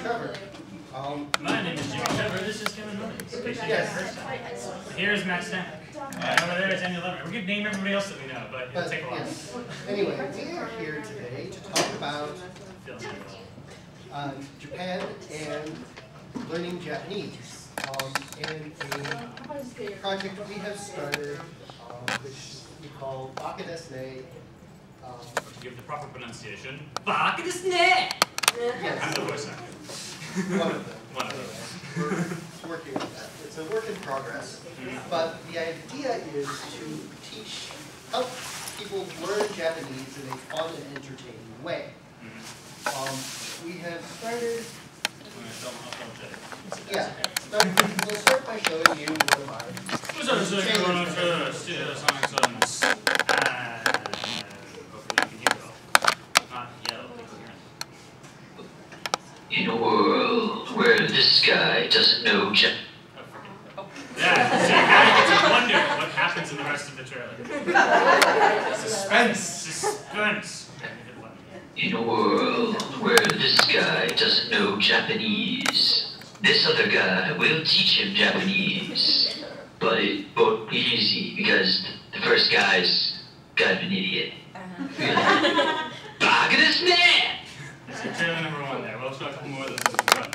Trevor. My name is Jimmy Trevor. This is Kevin Williams. Yes. Here's Matt Stanek. Over there is Daniel Lever. We could name everybody else that we know, but it'll take a while. Yes. Anyway, we are here today to talk about Japan and learning Japanese. And a project we have started, which we call Baka Desnay. To give the proper pronunciation, Baka Desnay! Yes. I'm the voice actor. One of them. One of them. We're working on that. It's a work in progress. But the idea is to help people learn Japanese in a fun and entertaining way. We have started. Yeah. We'll start by showing you one of In a world where this guy doesn't know Japanese. Yeah, see, now you get to wonder what happens in the rest of the trailer. Suspense! Suspense! In a world where this guy doesn't know Japanese, this other guy will teach him Japanese. But it won't be easy because the first guy's kind of an idiot. Baka Desnay! That's trailer number 1 there. We'll show a couple more of those as well.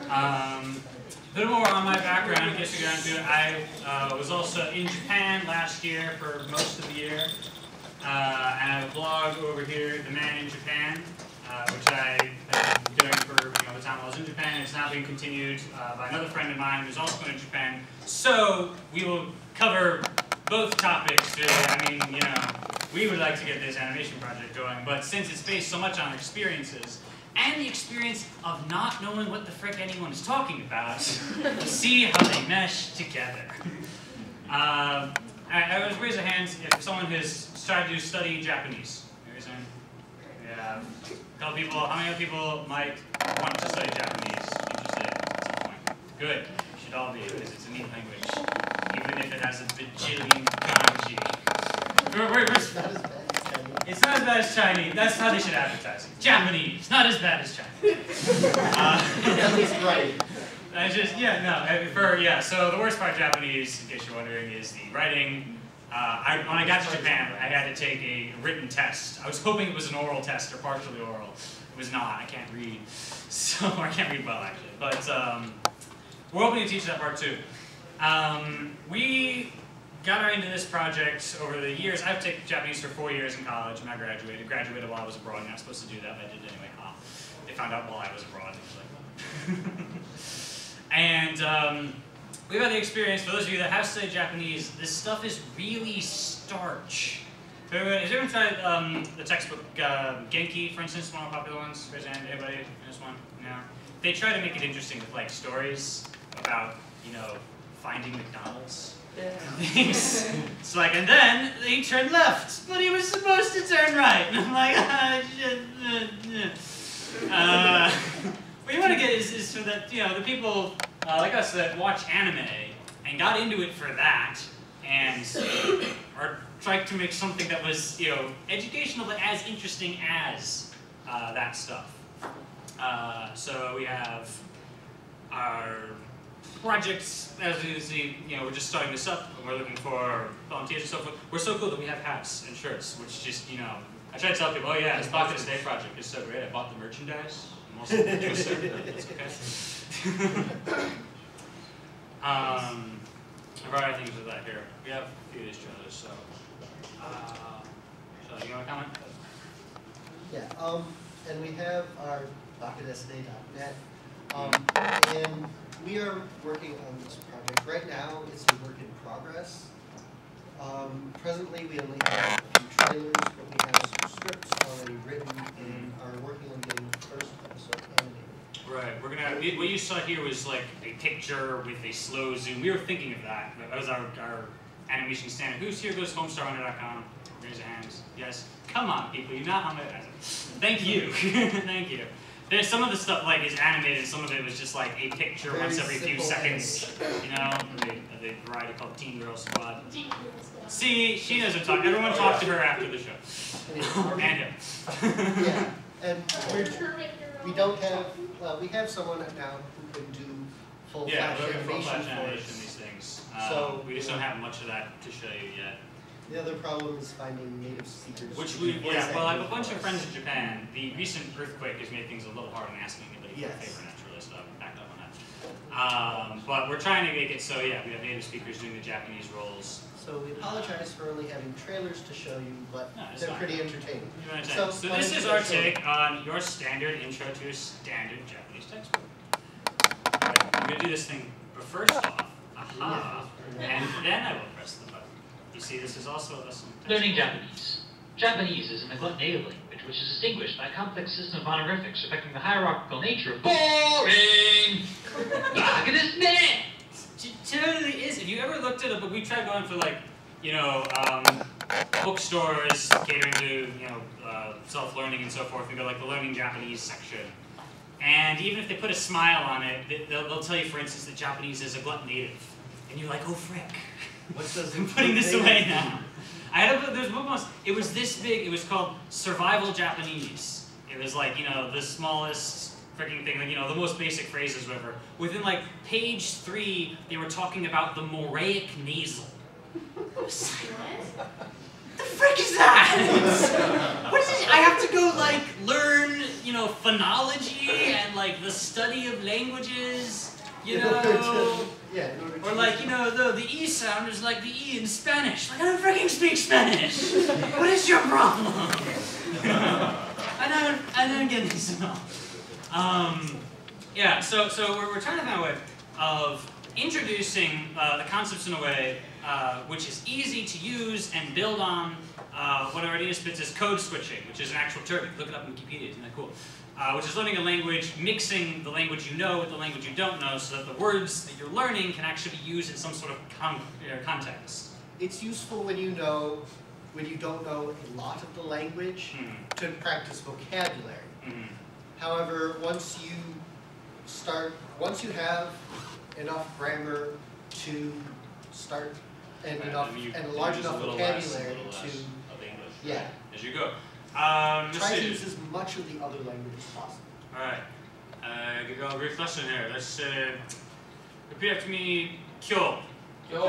A little more on my background in case you got into it. I was also in Japan last year for most of the year. And I have a blog over here, The Man in Japan, which I have been doing for the time I was in Japan. It's now being continued by another friend of mine who's also going to Japan. So we will cover both topics today. I mean, we would like to get this animation project going, but since it's based so much on experiences, and the experience of not knowing what the frick anyone is talking about, we'll see how they mesh together. I was raise a hand if someone has tried to study Japanese. Raise a hand. Yeah. Tell people, how many people might want to study Japanese, interested at some point? Good. You should all be, because it's a neat language, even if it has a bajillion kanji. It's not as bad as Chinese. That's how they should advertise it. Japanese, not as bad as Chinese. At least right. So the worst part of Japanese, in case you're wondering, is the writing. When I got to Japan, I had to take a written test. I was hoping it was an oral test or partially oral. It was not. I can't read. So I can't read well, actually. But we're hoping to teach that part too. We got into this project over the years. I've taken Japanese for 4 years in college when I graduated. Graduated while I was abroad. You're not supposed to do that, but I did anyway. They found out while I was abroad. And we've had the experience, for those of you that have studied Japanese, this stuff is really starch. Has anyone tried the textbook Genki, for instance, one of the popular ones? Raise your hand, anybody in this one? No? They try to make it interesting with like stories about, finding McDonald's. Things. It's like, and then he turned left, but he was supposed to turn right. And I'm like, what you want to get is so that, the people like us that watch anime and got into it for that and are trying to make something that was, educational but as interesting as that stuff. So we have our projects, as you see, we're just starting this up and we're looking for volunteers and so forth. We're so cool that we have hats and shirts, which just, I try to tell people, oh yeah, this Baka Desnay project is so great, I bought the merchandise. I'm also to a certain level, it's okay. A variety of things with that here. We have a few of these trailers, so you want to comment? Yeah, and we have our bakadesnay.net, and we are working on this project. Right now, it's a work in progress. Presently, we only have a few trailers, but we have some scripts already written and are working on getting the first episode animated. Right. We're gonna. What you saw here was like a picture with a slow zoom. We were thinking of that. That was our animation standard. Who's here? Goes to homestarhunter.com. Raise your hands. Yes. Come on, people. You're not on the. Thank you. Thank you. There's some of the stuff like is animated, some of it was just like a picture once every few seconds, the variety called Teen Girl Squad. See, she knows what I'm talking. Everyone talk to her after the show. And him. Yeah, and we don't have, well, we have someone now who can do full flash animation for us. These things. So we just don't have much of that to show you yet. The other problem is finding native speakers. Which we, yeah, well, I have a bunch of friends in Japan. The recent earthquake has made things a little hard on asking anybody for a favor naturally, so I'm backed up on that. But we're trying to make it so, yeah, we have native speakers doing the Japanese roles. So we apologize for only having trailers to show you, but they're fine. pretty entertaining. So this is our take on your standard intro to a standard Japanese textbook. Right, I'm going to do this thing first off, and then I will press the button. You see, this is also a lesson. Learning Japanese. Japanese is an agglutinative language, which is distinguished by a complex system of honorifics affecting the hierarchical nature of boring. Baka Desnay. It totally is. If you ever looked at a book, we tried going for like, you know, bookstores catering to, you know, self-learning and so forth. We go like the learning Japanese section. And even if they put a smile on it, they'll tell you, for instance, that Japanese is agglutinative. And you're like, oh frick. I'm putting this away now. I had a book, there's a book once, it was this big, it was called Survival Japanese. It was like, you know, the smallest freaking thing, like, you know, the most basic phrases, whatever. Within like page 3, they were talking about the Moraic nasal. I was like, what the frick is that? What is it? I have to go like learn, you know, phonology and like the study of languages, you know? Yeah, or like, you know, the E sound is like the E in Spanish. Like, I don't freaking speak Spanish. What is your problem? I don't get this at all. Yeah, so we're trying to find a way of introducing the concepts in a way which is easy to use and build on what already is as code switching, which is an actual term. You can look it up in Wikipedia, isn't that cool? Which is learning a language, mixing the language you know with the language you don't know, so that the words that you're learning can actually be used in some sort of context. It's useful when you don't know a lot of the language to practice vocabulary. However, once you have enough grammar to start and a large enough vocabulary to as you go. Try to use as much of the other language as possible. Alright. Give you all a brief lesson here. Let's repeat after me. Kyo. Kyo.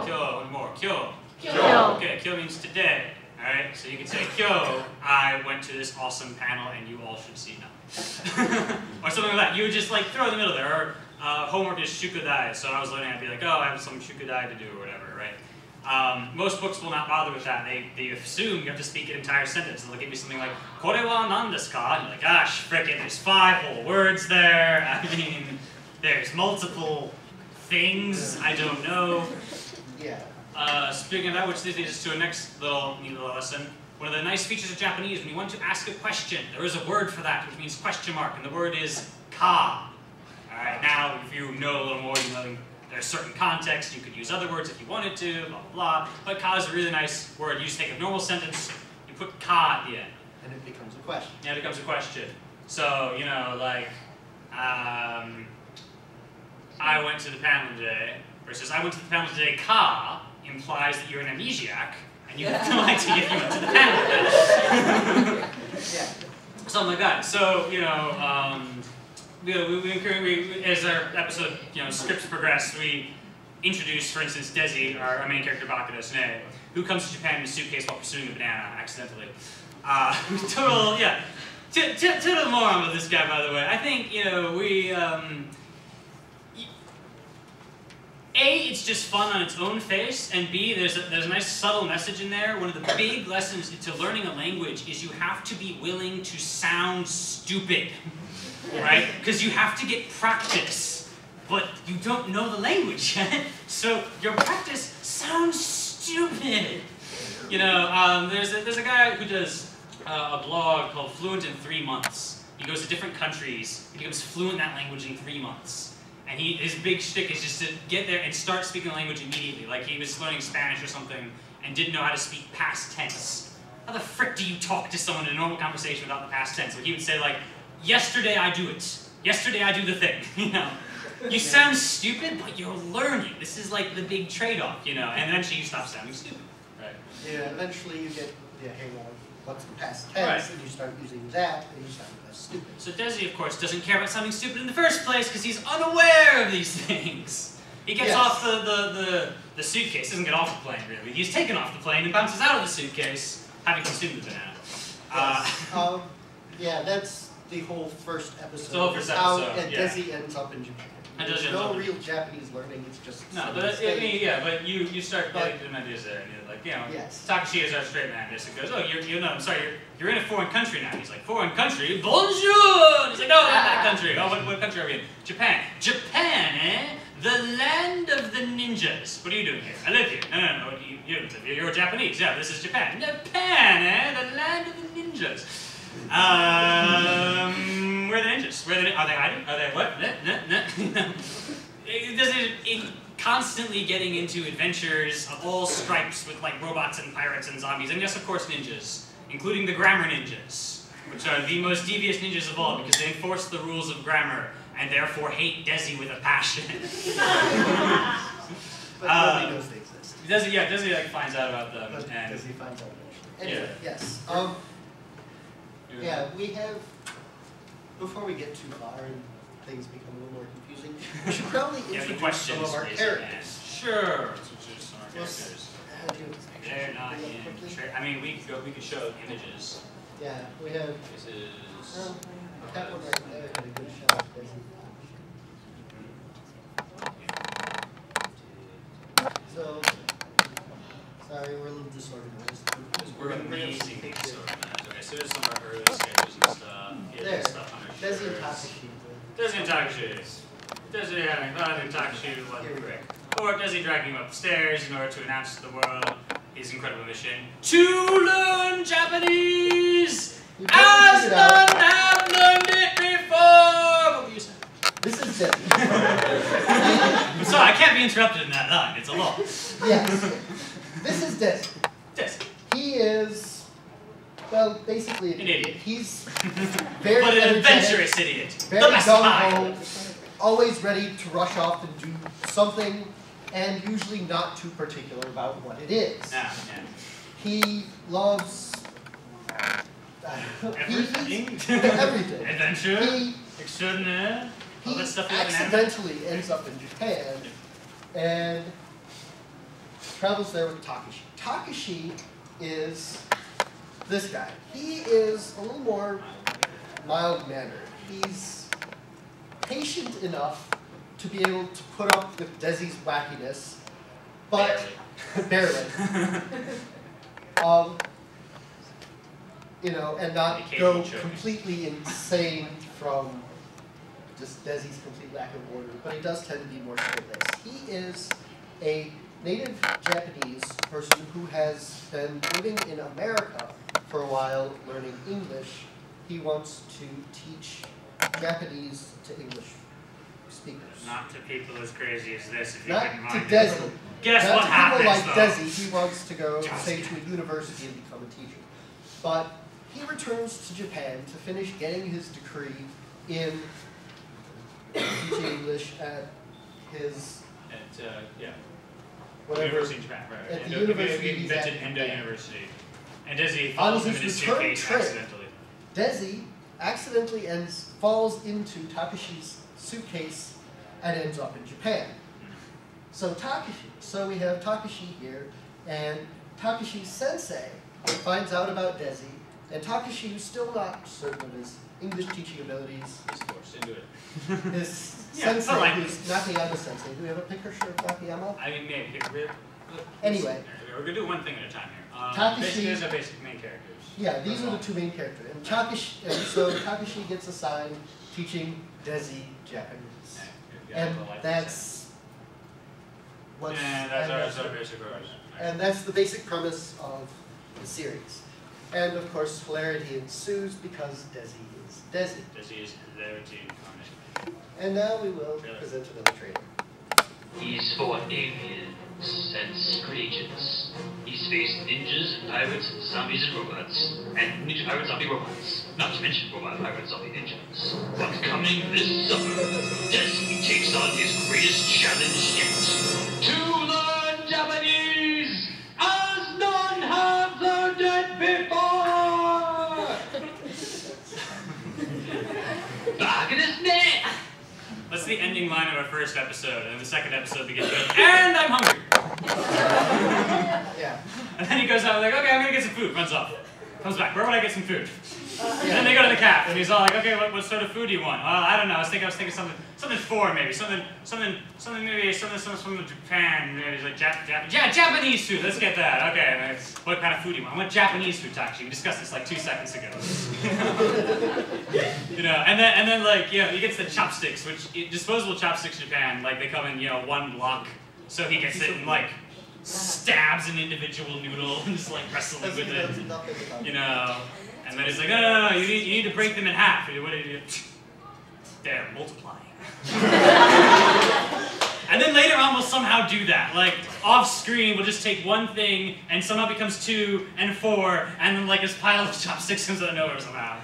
Kyo. One more. Kyo. Kyo. Okay, kyo means today. Alright, so you can say kyo, I went to this awesome panel and you all should see now. Or something like that. You would just like throw in the middle there. Or homework is shukudai, so I was learning, I'd be like, oh, I have some shukudai to do or whatever, right? Most books will not bother with that. They assume you have to speak an entire sentence. They'll give you something like, "Kore wa nan desu ka?" And you're like, gosh, frickin', there's 5 whole words there. I mean, there's multiple things. I don't know. Yeah. Speaking of that, which leads us to a next neat little lesson. One of the nice features of Japanese, when you want to ask a question, there is a word for that, which means question mark, and the word is ka. Alright, now, if you know a little more, you know there's certain context, you could use other words if you wanted to, blah, blah, blah. But ka is a really nice word. You just take a normal sentence, you put ka at the end. And it becomes a question. Yeah, it becomes a question. So, you know, like, I went to the panel today, versus I went to the panel today, ka implies that you're an amnesiac, and you have no idea if you went to the panel. Yeah. Something like that. So, you know, as our episode, you know, scripts progress, we introduce, for instance, Desi, our main character, Baka Desnay, who comes to Japan in a suitcase while pursuing a banana accidentally. Total moron with this guy, by the way. I think, you know, A, it's just fun on its own face, and B, there's a nice subtle message in there. One of the big lessons to learning a language is you have to be willing to sound stupid. Right? Because you have to get practice, but you don't know the language yet, so your practice sounds stupid. You know, there's a guy who does a blog called Fluent in 3 Months. He goes to different countries, he becomes fluent in that language in 3 months. And his big shtick is just to get there and start speaking the language immediately. Like he was learning Spanish or something and didn't know how to speak past tense. How the frick do you talk to someone in a normal conversation without the past tense? Like he would say like, yesterday I do it. Yesterday I do the thing, you know. You sound stupid, but you're learning. This is like the big trade-off, you know, and eventually you stop sounding stupid. Right. Yeah, eventually you get the hang what's the past tense, Right. and you start using that, and you sound less stupid. So Desi, of course, doesn't care about something stupid in the first place because he's unaware of these things. He gets Yes. off the suitcase, doesn't get off the plane really. He's taken off the plane and bounces out of the suitcase, having consumed the banana. Yes. Yeah, that's the whole first episode. The whole first How- episode, and yeah. Desi ends up in Japan. And There's Desi ends no up in- real Japanese learning, it's just No, some but I mistake. mean, yeah, but you start getting some ideas there, and you're like, Yes. Takashi is our straight man. Just goes, oh, I'm sorry, you're in a foreign country now. He's like, foreign country, bonjour. He's like, no, not that country. Oh, what country are we in? Japan. Japan, eh? The land of the ninjas. What are you doing here? I live here. No. You don't live here. You're Japanese. Yeah, this is Japan. Japan, eh? The land of the ninjas. Where are the ninjas? Are they hiding? Are they what? No. It constantly getting into adventures of all stripes with like robots and pirates and zombies, and yes, of course, ninjas, including the grammar ninjas, which are the most devious ninjas of all because they enforce the rules of grammar and therefore hate Desi with a passion. But nobody knows they exist. Desi like finds out about them, But and Desi finds out eventually. Anyway, Yeah. yes. Yeah, we have, before we get too far and things become a little more confusing, we should probably yeah, the introduce questions some of our raise your hand. characters. Sure, let's introduce some of our Yes. characters. Do you have this picture? They're not Really in. quickly? I mean, we could show images. Yeah, we have, This is. that one right there had a good shot of Desi. So, sorry, we're a little disorganized. We're gonna bring up amazing some things pictures. organized. Okay, so there's some of our early sketches and stuff. Here's There, the stuff on our Desi and shirts. Takashi. Desi and Takashi. Desi having fun and Takashi wasn't quick. Or Desi dragging him up the stairs in order to announce to the world his incredible mission to learn Japanese You as figured out. none have learned it before. What were you saying? This is Desi. I'm sorry, I can't be interrupted in that line. It's a law. Yes. This is Desi. Desi. He is, well, basically An idiot. He's very But an energetic, adventurous idiot. very The best kind. gung-ho, always ready to rush off and do something, and usually not too particular about what it is. Yeah. He loves Everything. everything. Adventure. He, Extraordinaire. All he that stuff you have in anime. accidentally ends up in Japan and travels there with Takashi. Takashi is this guy. He is a little more mild-mannered. He's patient enough to be able to put up with Desi's wackiness, but barely. And not Occasional go choice. completely insane from just Desi's complete lack of order, but he does tend to be more straight-laced. He is a native Japanese person who has been living in America for a while, learning English. He wants to teach Japanese to English speakers. Not to people as crazy as this, if you Not wouldn't to mind. Desi. Guess Not what to happens, people like though? Desi. He wants to go, Just say, to a university and become a teacher. But he returns to Japan to finish getting his degree in teaching English at his whatever. University in Japan, right? At the Endo- university we he's invented at in Endo Japan. University. And Desi On falls his into his return suitcase trip, accidentally. Desi accidentally falls into Takashi's suitcase and ends up in Japan. So we have Takashi here, and Takashi's sensei finds out about Desi, and Takashi, who's still not certain of his English teaching abilities, He's forced into it. his Yeah, sensei, I like who's Nakayama sensei. Do we have a picture of Nakayama? I mean, maybe. Anyway. We're going to do one thing at a time here. Takashi- Basically, those are basic main characters. Yeah, these are the two main characters. And Takashi gets assigned teaching Desi Japanese. And that's what's that's our basic orders. and that's the basic premise of the series. And of course, hilarity ensues because Desi is Desi. Desi is hilarity incarnate. And now we will present another trailer. He's fought aliens and secret agents. He's faced ninjas and pirates and zombies and robots. And ninja pirate zombie robots. Not to mention robot pirate zombie ninjas. But coming this summer, Desi takes on his greatest challenge yet. To learn Japanese as none have learned it before! That's the ending line of our first episode, and the second episode begins with, and I'm hungry. Yeah. And then he goes out like, okay, I'm gonna get some food, runs off. Comes back, where would I get some food? And then they go to the cap, and he's all like, okay, what sort of food do you want? I don't know, I was thinking something foreign maybe, something from Japan, maybe it's like Japanese food, let's get that, okay, and what kind of food do you want? I want Japanese food, actually, we discussed this like 2 seconds ago. You know, and then like, you know, he gets the chopsticks, which, disposable chopsticks in Japan, like they come in, you know, 1 block, so he gets it and like, stabs an individual noodle and just like wrestling with it, you know. And then he's like, no, you need to break them in half. What do you do? They're multiplying. And then later on we'll somehow do that. Like, off screen we'll just take one thing and somehow becomes 2 and 4, and then like this pile of chopsticks comes out of nowhere somehow.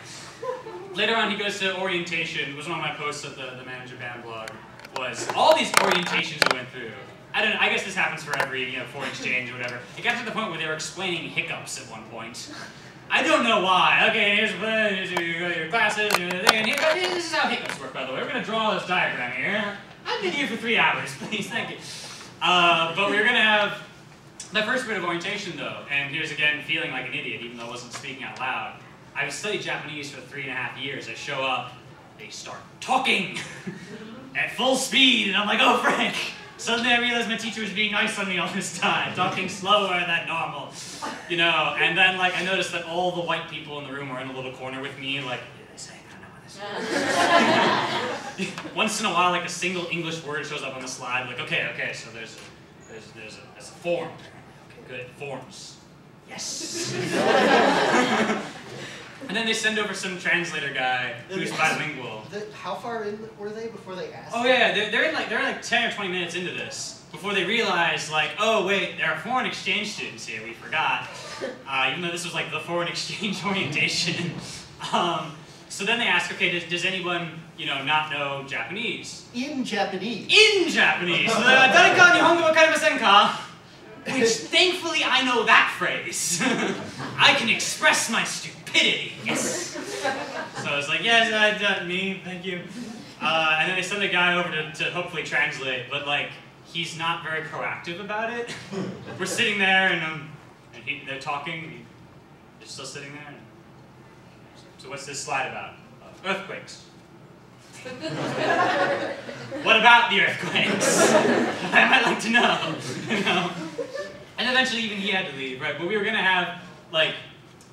Later on he goes to orientation. It was one of my posts at the Man in Japan blog. Was all these orientations we went through. I don't know, I guess this happens for every, you know, foreign exchange or whatever. It got to the point where they were explaining hiccups at one point. I don't know why. Okay, here's your classes, and this is how hiccups work, by the way. We're going to draw this diagram here. I've been here for 3 hours, please, thank you. But we were going to have the first bit of orientation, though, and here's again feeling like an idiot, even though I wasn't speaking out loud. I've studied Japanese for 3.5 years. I show up, they start talking at full speed, and I'm like, oh, Frank. Suddenly I realized my teacher was being nice on me all this time, talking slower than normal, you know, and then like I noticed that all the white people in the room were in a little corner with me, like, what did they say? I don't know what they say. Once in a while, like a single English word shows up on the slide, like, okay, so there's a form. Okay, good, forms. Yes. And then they send over some translator guy who's bilingual. How far in were they before they asked? Oh yeah, they're like 10 or 20 minutes into this before they realize like, oh wait, there are foreign exchange students here. We forgot, even though this was like the foreign exchange orientation. So then they ask, okay, does anyone not know Japanese? In Japanese. In Japanese. Dareka nihongo wakarimasen ka? Which, thankfully, I know that phrase. I can express my stupidity. Yes. So I was like, yes, me, thank you. And then they send a guy over to hopefully translate, but like, he's not very proactive about it. We're sitting there, and they're talking. They're still sitting there. So what's this slide about? Earthquakes. What about the earthquakes? I might like to know, And eventually even he had to leave, right? But we were gonna have, like,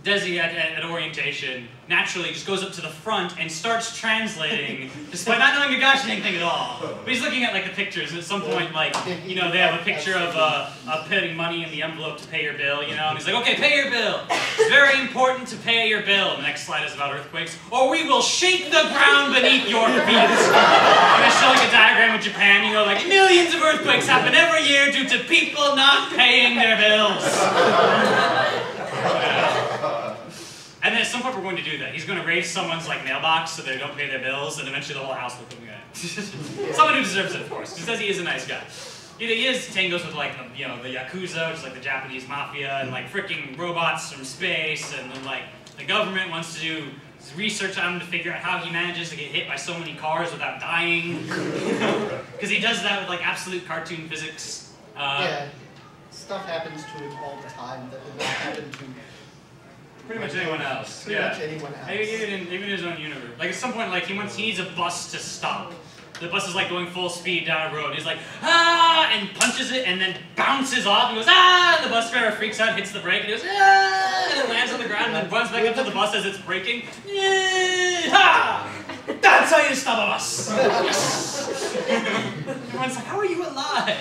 Desi at orientation naturally just goes up to the front and starts translating, despite not knowing a gosh anything at all. But he's looking at, like, the pictures, and at some point, like, they have a picture of putting money in the envelope to pay your bill, and he's like, okay, pay your bill. It's very important to pay your bill. And the next slide is about earthquakes. Or we will shake the ground beneath your feet. And I show, like, a diagram of Japan, like, millions of earthquakes happen every year due to people not paying their bills. And then at some point we're going to do that. He's going to raise someone's like mailbox so they don't pay their bills, and eventually the whole house will come in. Someone who deserves it, of course, because Desi is a nice guy. He is tangos with like the Yakuza, which is like the Japanese mafia, and like freaking robots from space, and then like the government wants to do research on him to figure out how he manages to get hit by so many cars without dying. Because he does that with like absolute cartoon physics. Yeah, stuff happens to him all the time that would not happen to pretty much anyone else. Pretty much anyone else. Even in his own universe. Like at some point, like he needs a bus to stop. The bus is like going full speed down a road. He's like, ah, and punches it, and then bounces off, and goes, ah, and the bus driver freaks out, hits the brake, and he goes, ah, and it lands on the ground, and then runs back up to the bus as it's braking. Ha! That's how you stop a bus! Everyone's like, how are you alive?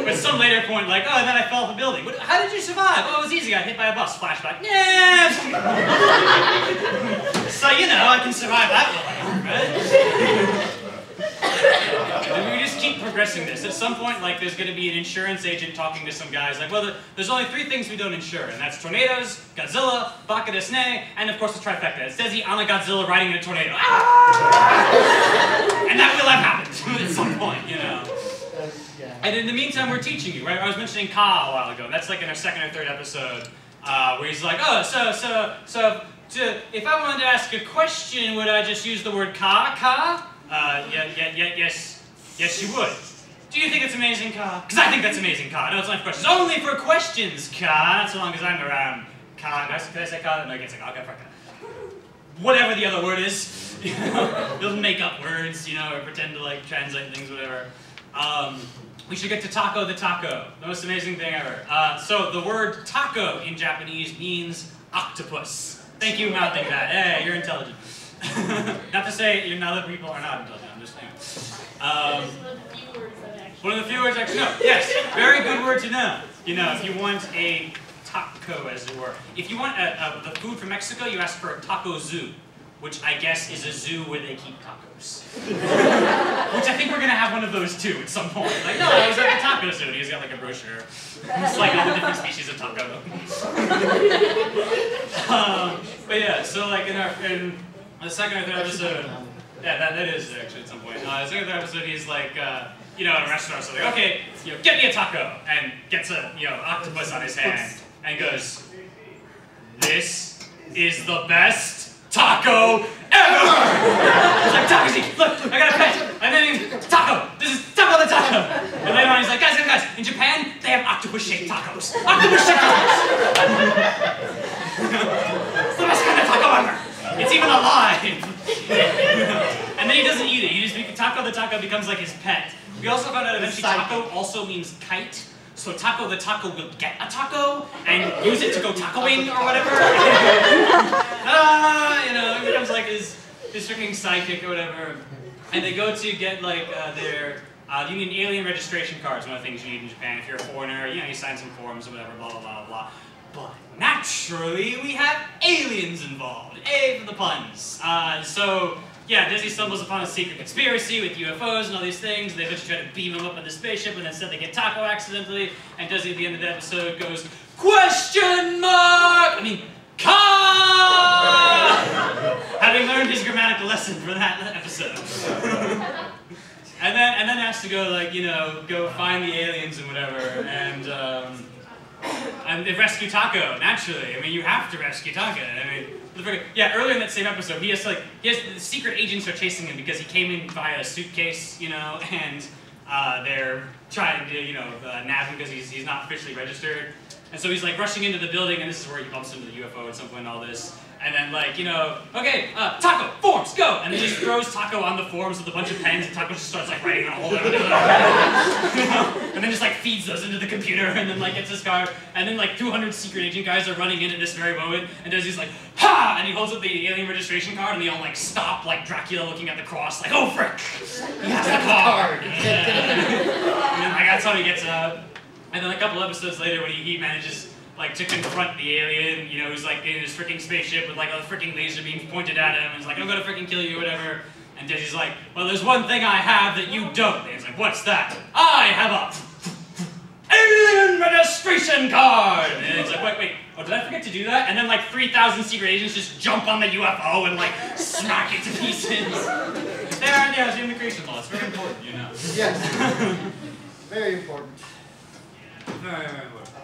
At some later point, like, oh, and then I fell off a building. How did you survive? Oh, it was easy, I got hit by a bus. Flashback. Yeah! So, I can survive that way, right? And we just keep progressing this. At some point, like, there's going to be an insurance agent talking to some guys, like, well, there's only 3 things we don't insure, and that's tornadoes, Godzilla, Baka Desnay, and of course the trifecta. It says he on a Godzilla riding in a tornado. Ah! And that will have happened at some point, Yeah. And in the meantime, we're teaching you, right? I was mentioning Ka a while ago. That's like in our 2nd or 3rd episode, where he's like, oh, so if I wanted to ask a question, would I just use the word ka? Yes, you would. Do you think it's amazing, Ka? Because I think that's amazing, Ka. No, it's not for questions. Only for questions, Ka. Not so long as I'm around. Ka, can I say Ka? No, I can't say Ka. Okay, fuck Ka. Whatever the other word is. You know, you'll make up words, you know, or pretend to like translate things, whatever. We should get to taco the taco. The most amazing thing ever. So the word taco in Japanese means octopus. Thank you, mouthing that. Hey, you're intelligent. Not to say other people are not intelligent. I'm just saying. One of the few words actually know. Yes, very good word to know. You know, if you want a taco, as it were. If you want the food from Mexico, you ask for a taco zoo, which I guess is a zoo where they keep tacos. Which I think we're gonna have one of those too at some point. Like, no, I was at the taco zoo, and he's got like a brochure. It's like all the different species of taco. But yeah, so like in the second or third episode, yeah, that is actually at some point. The second or third episode, he's like, you know, in a restaurant, so like, okay, you know, get me a taco, and gets a, you know, octopus on his hand, and goes, this is the best taco ever! He's like, taco, look, I got a pet, and then taco, this is taco the taco! And later on he's like, guys, in Japan, they have octopus-shaped tacos. Octopus-shaped tacos! It's the best kind of taco ever! It's even alive! And then he doesn't eat it, he just taco the taco becomes like his pet. We also found out eventually taco also means kite. So taco the taco will get a taco and use it to go tacoing or whatever. You know, it becomes like his freaking sidekick or whatever. And they go to get like you need alien registration cards, one of the things you need in Japan. If you're a foreigner, you know, you sign some forms or whatever, blah, blah, blah, blah. But naturally, we have aliens involved. A for the puns. So, yeah, Disney stumbles upon a secret conspiracy with UFOs and all these things. And they eventually try to beam them up in the spaceship, and instead they get taco accidentally. And Disney at the end of the episode goes, question mark! I mean, Ka! Having learned his grammatical lesson for that episode. and then has to go, like, you know, go find the aliens and whatever, and they rescue Taco, naturally. I mean, you have to rescue Taco. I mean, yeah, earlier in that same episode, the secret agents are chasing him because he came in via a suitcase, you know, and they're trying to, you know, nab him because he's not officially registered. And so he's like rushing into the building, and this is where he bumps into the UFO at some point in all this. And then, like, you know, okay, Taco, forms, go! And then he just throws Taco on the forms with a bunch of pens, and Taco just starts, like, writing all over it. And then just, like, feeds those into the computer, and then, like, gets his card. And then, like, 200 secret agent guys are running in at this very moment, and Desi's like, ha! And he holds up the alien registration card, and they all, like, stop, like Dracula looking at the cross, like, oh, frick! He has the card! And then, like, that's how he gets out. And then a couple episodes later, when he manages, like, to confront the alien, you know, who's, like, in his freaking spaceship with, like, a freaking laser beam pointed at him, and he's like, I'm gonna freaking kill you, whatever. And Desi's like, well, there's one thing I have that you don't. And he's like, what's that? I have a alien registration card! And he's like, wait, oh, did I forget to do that? And then, like, 3,000 secret agents just jump on the UFO and, like, smack it to pieces. They are, yeah, it's the immigration law. It's very important, you know. Yes. Very important. Very, very important.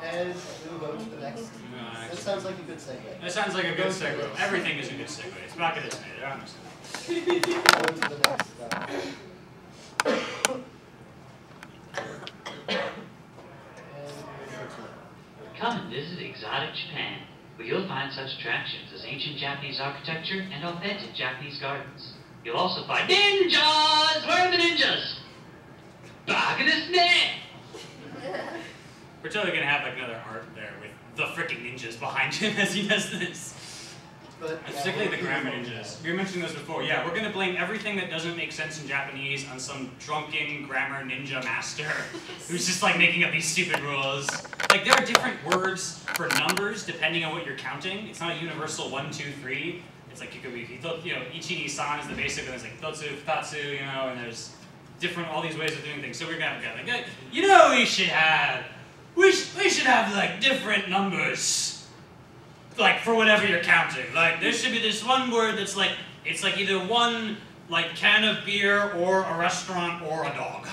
And we'll go to the next. That sounds like a good segue. That sounds like a good segue. Everything is a good segue. It's Baka Desnay. They're honest. Go to the next. Come and visit exotic Japan, where you'll find such attractions as ancient Japanese architecture and authentic Japanese gardens. You'll also find ninjas! Where are the ninjas? Baka Desnay! We're totally gonna have like another art there with the freaking ninjas behind him as he does this. But, particularly the grammar ninjas. We were mentioning this before. Yeah, we're gonna blame everything that doesn't make sense in Japanese on some drunken grammar ninja master who's just like making up these stupid rules. Like there are different words for numbers depending on what you're counting. It's not a universal 1, 2, 3. It's like you could be, you know, ichi-ni-san is the basic, and there's like totsu, futatsu, you know, and there's different, all these ways of doing things. So we're gonna have to go like, you know, we should have like different numbers, like for whatever you're counting. Like there should be this one word that's like, it's like either one like can of beer or a restaurant or a dog.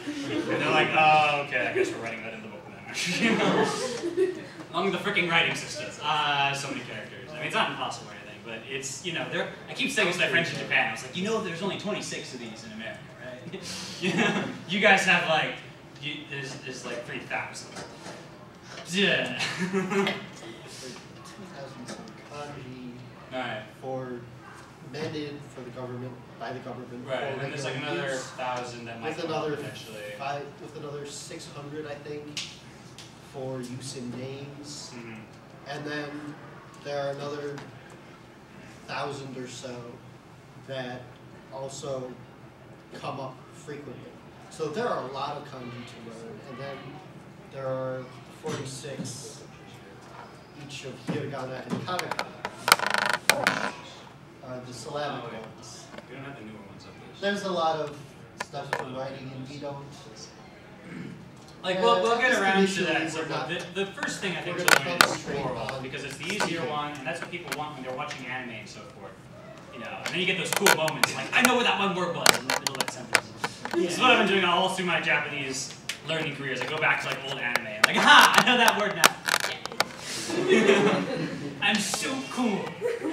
And they're like, oh, okay, I guess we're writing that in the book then. You know? Along with the freaking writing system. So many characters. I mean, it's not impossible or anything. but it's, you know, I keep saying this to my friends in Japan. I was like, you know, there's only 26 of these in America, right? You know, you guys have like, there's like 3,000. Yeah. 2,000 kanji Alright. for amended for the government, by the government. Right, for and then there's like regular another use, 1,000 that might with come up another eventually. with another 600, I think, for use in names. Mhm. And then there are another 1,000 or so that also come up frequently. So there are a lot of kanji to learn, and then there are 46 each of hiragana and katakana, the syllabic ones. We don't have the newer ones up there. There's a lot of stuff for writing, and we don't. Like, we'll get around to that. initially, So we're not- the first thing I think we're to gonna learn is concentrate oral, on because it's the easier speaking. one, and that's what people want when they're watching anime and so forth. You know, and then you get those cool moments, like, I know where that one word was in the middle of that sentence. This is what I've been doing all through my Japanese learning careers. I go back to like old anime. I'm like, aha, I know that word now. I'm so cool.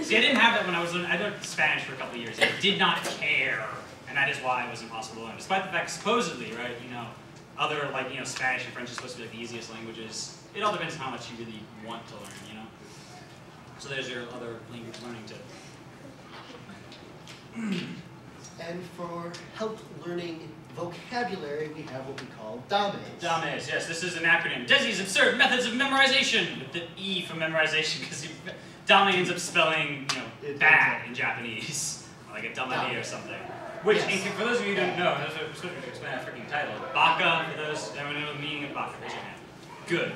See, I didn't have that when I was learning. I learned Spanish for a couple of years. I did not care, and that is why it was impossible to learn. Despite the fact, supposedly, right, you know, other like, you know, Spanish and French are supposed to be like the easiest languages. It all depends on how much you really want to learn, you know. So there's your other language learning tip. And for help learning vocabulary, we have what we call dames. Dames, yes, this is an acronym. Desi's Absurd Methods of Memorization, with the E for memorization, because dame ends up spelling, you know, bad in Japanese, like a dummy or something. Which, Yes. for those of you who don't know, those are supposed to explain that freaking title. Baka, for those, everyone know the meaning of baka, raise your hand. Good.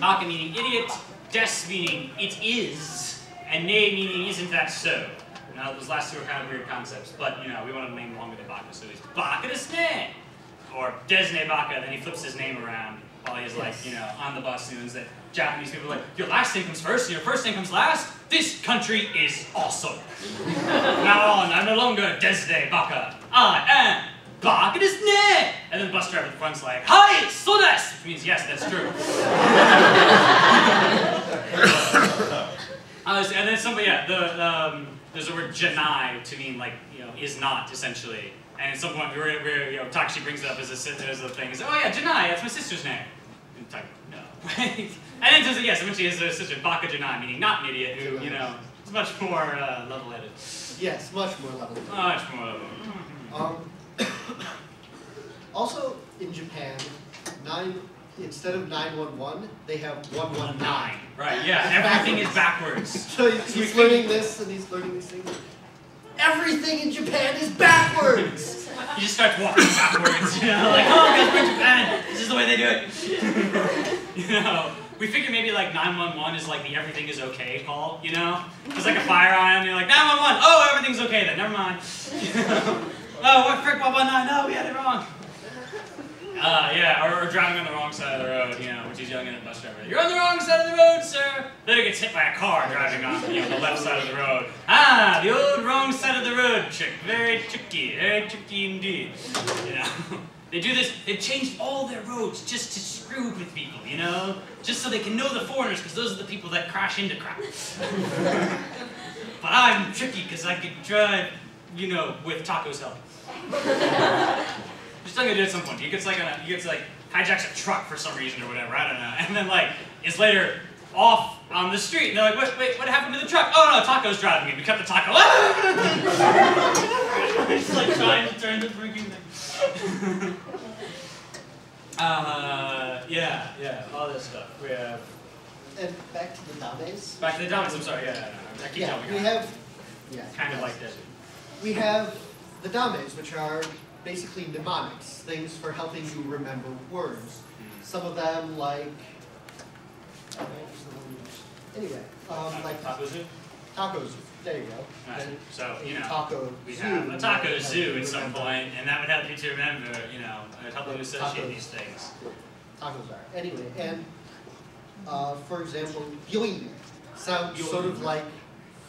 Baka meaning idiot, des meaning it is, and ne meaning isn't that so. Now, those last two are kind of weird concepts, but, you know, we want to name longer than Baka, so he's Baka Desnay! Or Desnay Baka, then he flips his name around while he's like, you know, on the bus news that Japanese people are like, your last name comes first, and your first name comes last? This country is awesome! Now on, I'm no longer Desnay Baka. I am Baka Desnay! And then the bus driver at the front's like, hi, so desu! Which means, yes, that's true. And then somebody, yeah, there's the word janai to mean like, you know, is not, essentially. And at some point, you know, Takashi brings it up as a thing. He's like, oh yeah, janai, that's my sister's name. And Takashi, no. And then says, yes, eventually his sister, Baka Janai, meaning not an idiot, who, you know, is much more level-headed. Yes, much more level-headed. Much more level-headed. Also, in Japan, instead of 911, they have 119. Right, yeah, everything is backwards. So he's learning this and he's learning these things. Everything in Japan is backwards! He just starts walking backwards, you know, like, oh, guys, we're in Japan, this is the way they do it. You know, we figure maybe like 911 is like the everything is okay call, you know? There's like a fire on, and you're like, 911, oh, everything's okay then, never mind. You know? Oh, what frick, 119, no, we had it wrong. Yeah, or driving on the wrong side of the road, you know, which he's yelling at the bus driver. You're on the wrong side of the road, sir! Then he gets hit by a car driving on, you know, the left side of the road. Ah, the old wrong side of the road trick. Very tricky indeed. You know, they do this, they've changed all their roads just to screw with people, you know? Just so they can know the foreigners, because those are the people that crash into crap. But I'm tricky, because I can drive, you know, with Taco's help. Just gonna do it at some point. He gets like hijacks a truck for some reason or whatever, I don't know. And then like is later off on the street and they're like, wait, what happened to the truck? Oh no, Taco's driving it. We cut the taco. He's like trying to turn the freaking thing. Yeah, all this stuff. We have And back to the dames. back to the dames, I'm sorry, I keep jumping we around. have, Kind of like this. we have the dames, which are basically mnemonics, things for helping you remember words. Some of them like, anyway, like Taco-zoo? tacos. There you go. Nice. And So, you know, taco we zoo have a taco might zoo help you at some remember point, and that would help you to remember, you know, it would help you associate Tacos. these things. Tacos are. Anyway, and for example, yoin sounds sort of like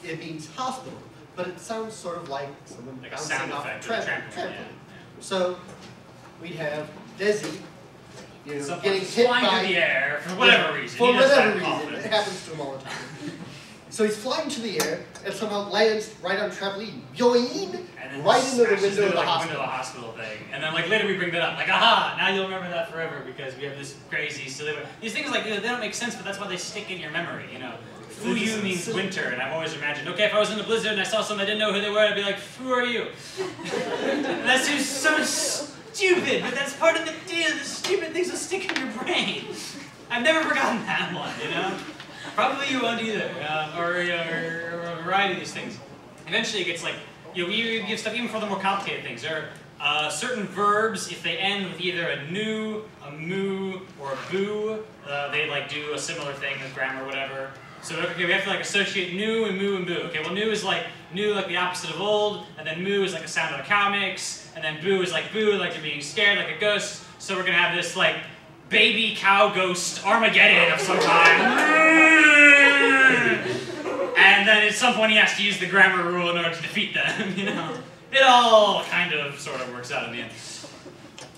it means hospital, but it sounds sort of like someone Like a bouncing sound off effect a or a trampoline. trampoline, yeah. So we'd have Desi, you know, Someone getting just hit flying by through the air for whatever reason. For He does whatever that reason, often. it happens to him all the time. So he's flying to the air and somehow lands right on trampoline, yoing, And then right into the smashes window of the like, hospital. hospital thing. And then like later we bring that up, like, aha, now you'll remember that forever because we have this crazy, silly, these things like, they don't make sense, but that's why they stick in your memory, you know. Fuyu means winter, and I've always imagined, okay, if I was in the blizzard and I saw someone I didn't know who they were, I'd be like, who are you? And that seems so stupid, but that's part of the deal. The stupid things will stick in your brain. I've never forgotten that one, you know? Probably you won't either, or a variety of these things. Eventually it gets like, you know, we give stuff even for the more complicated things. There are certain verbs, if they end with either a nu, a mu, or a boo, they like do a similar thing with grammar or whatever. So okay, we have to like associate nu and mu and boo. Okay, well nu like the opposite of old, and then mu is like a sound that a cow makes, and then boo is like boo, like you're being scared, like a ghost. So we're gonna have this like baby cow ghost Armageddon of some kind. And then at some point he has to use the grammar rule in order to defeat them, you know. It all kind of sort of works out in the end.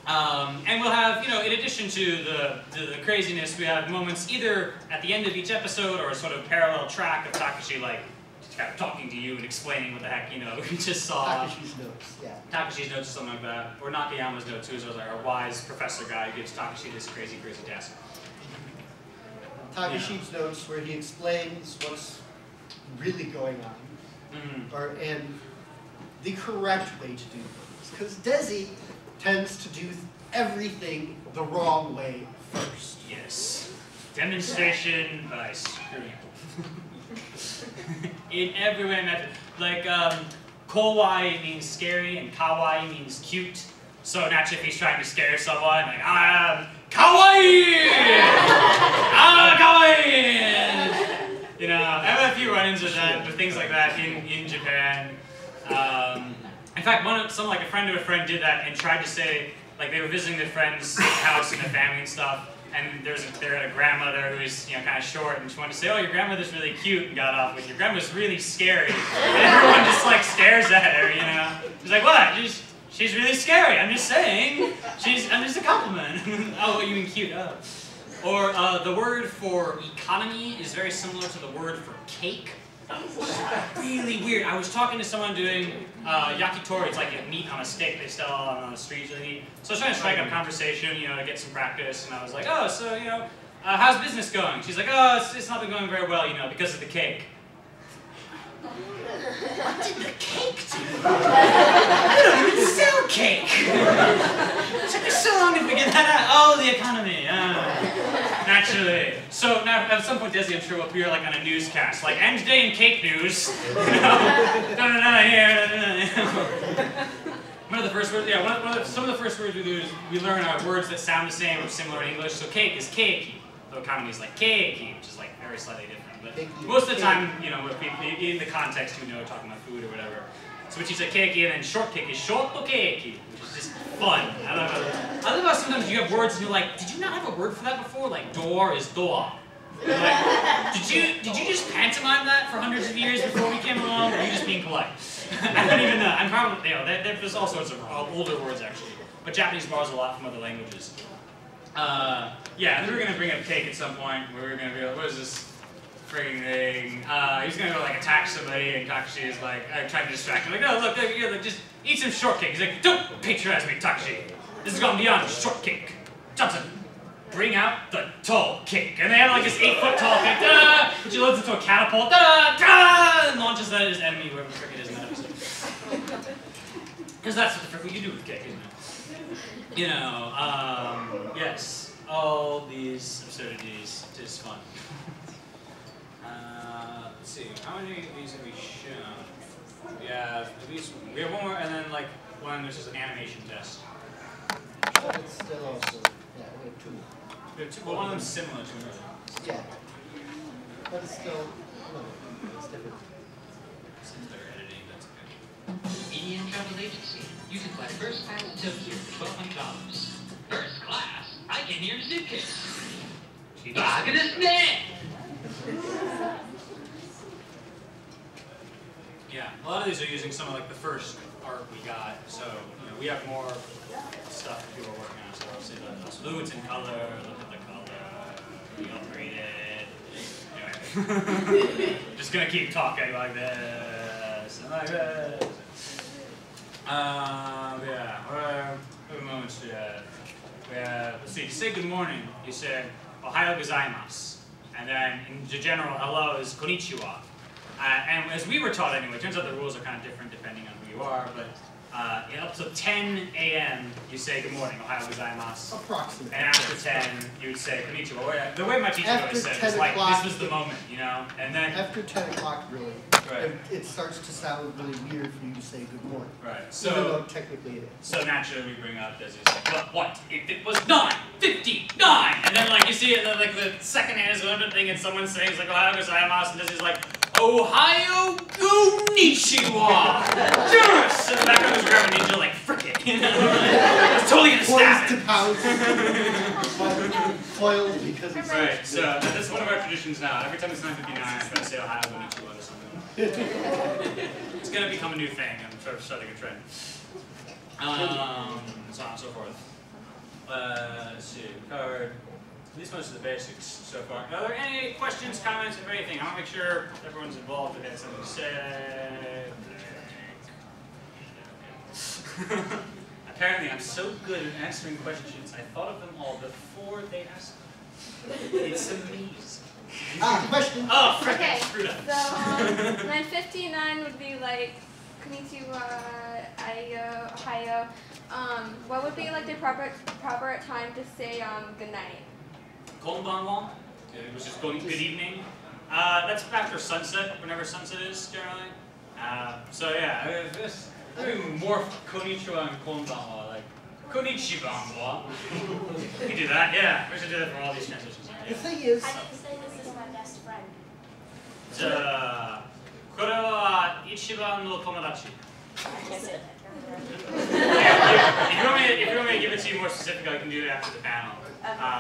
And we'll have, you know, in addition to the craziness, we have moments either at the end of each episode or a sort of parallel track of Takashi, like, kind of talking to you and explaining what the heck, you know, we just saw. Takashi's notes, yeah. Takashi's notes or something like that. Or Nakayama's notes, who's our wise professor guy who gives Takashi this crazy, crazy task. Takashi's notes where he explains what's really going on, and the correct way to do things. Because Desi tends to do everything the wrong way first. Yes. Demonstration by screwing in every way imaginable. Like, kawaii means scary and kawaii means cute. So naturally if he's trying to scare someone, like, kawaii! Kawaii! You know, I have a few run-ins with that, with things like that in Japan. In fact, a friend of a friend did that and tried to say, like they were visiting their friend's house and their family and stuff, and they had a grandmother who was, you know, kind of short, and she wanted to say, oh, your grandmother's really cute, and got off with, your grandma's really scary. And everyone just like stares at her, you know. She's like, what? She's really scary. I'm just saying. I'm just a compliment. Oh, you mean cute? Oh. Or the word for economy is very similar to the word for cake. Really weird. I was talking to someone doing yakitori. It's like meat on a stick they sell on the streets. Really. So I was trying to strike up conversation, you know, to get some practice. And I was like, oh, so, you know, how's business going? She's like, oh, it's not been going very well, you know, because of the cake. What did the cake do? I don't even sell cake. It took me so long to figure that out. Oh, the economy. Naturally. So now at some point, Desi, I'm sure will appear like on a newscast, like, and today in cake news. You know, here. One of the first words, yeah, some of the first words we do is we learn are words that sound the same or similar in English. So cake is keiki. So economy is like keiki, which is like very slightly different. But most of the time, you know, in the context, you know, talking about food or whatever. So when she said keiki, and then short cake is shorto keiki, which is just fun. I love how sometimes you have words and you're like, did you not have a word for that before? Like door is door. Like, did you just pantomime that for hundreds of years before we came along, or are you just being polite? I don't even know. I'm probably, you know, there's all sorts of older words actually, but Japanese borrows a lot from other languages. Yeah, and we were gonna bring up cake at some point. We were gonna be like, what is this frigging thing? He's gonna go like attack somebody, and Takashi is like trying to distract him. Like, no, look, like, just eat some shortcake. He's like, don't patronize me, Takashi. This has gone beyond shortcake. Johnson, bring out the tall cake. And they have like this 8-foot tall cake, da, which he loads into a catapult, da, da, and launches that at his enemy, whoever the frick it is in that episode. Because that's what the frick you do with cake, isn't it? You know, yes, all these absurdities. It is fun. Let's see, how many of these have we shown? We have at least, we have one more, and then like one which is an animation test. It's still also, yeah, we have two more. We have two, well, one of them's similar to another. Yeah. But it's still, no, it's different. Since they're editing, that's okay. EDM Travel Agency. You can fly first class to Tokyo for $1,200. First class? I can hear suitcase. Baka Desnay! Yeah, a lot of these are using some of like the first art we got, so you know, we have more stuff that people are working on, so I'll say that. So it's in color, look at the color, we upgrade it. Anyway, Just gonna keep talking like this and like this. Yeah, what moments do we have? Let's see, to say good morning, you say Ohayo gozaimasu. And then in the general hello is konnichiwa. And as we were taught anyway, it turns out the rules are kind of different depending on who you are, but up to 10 a.m. you say good morning, Ohayo gozaimasu. Approximately. And after 10, you would say konnichiwa. The way my teacher always said it was like, this was the moment, you know? And then after 10 o'clock, really, right. it starts to sound really weird for you to say good morning. Right. Even though technically it is. So naturally we bring up this, but what if it was 9:59? And then like you see it, like the second hand is another thing, and someone sings like Ohayo gozaimasu, and this is like Ohayo konnichiwa. Yes! And the background is grabbing ninja like frick it, you know? It's totally gonna stab it. Foiled because it's right. So that's one of our traditions now. Every time it's 9:59, I'm gonna say Ohayo konnichiwa or something. It's gonna become a new thing. I'm sort of starting a trend. So on and so forth. Let's see. We covered at least most of the basics so far. Are there any questions, comments, or anything? I want to make sure everyone's involved and has something to say. Apparently, I'm so good at answering questions. I thought of them all before they asked them. It's amazing. Question. Oh, frick, Okay, I screwed up. so 9:59 would be like konnichiwa, ayo, ohayo. What would be like the proper time to say good night? Konbanwa, which is good evening. That's after sunset, whenever sunset is generally. So yeah, this more konnichiwa and konbanwa, like konnichibanwa. We can do that, yeah. We should do that for all these transitions. The thing is, I didn't say this is my best friend. じゃあ、これは一番の友達。I can't say that. If you want me to give it to you more specifically, I can do it after the panel.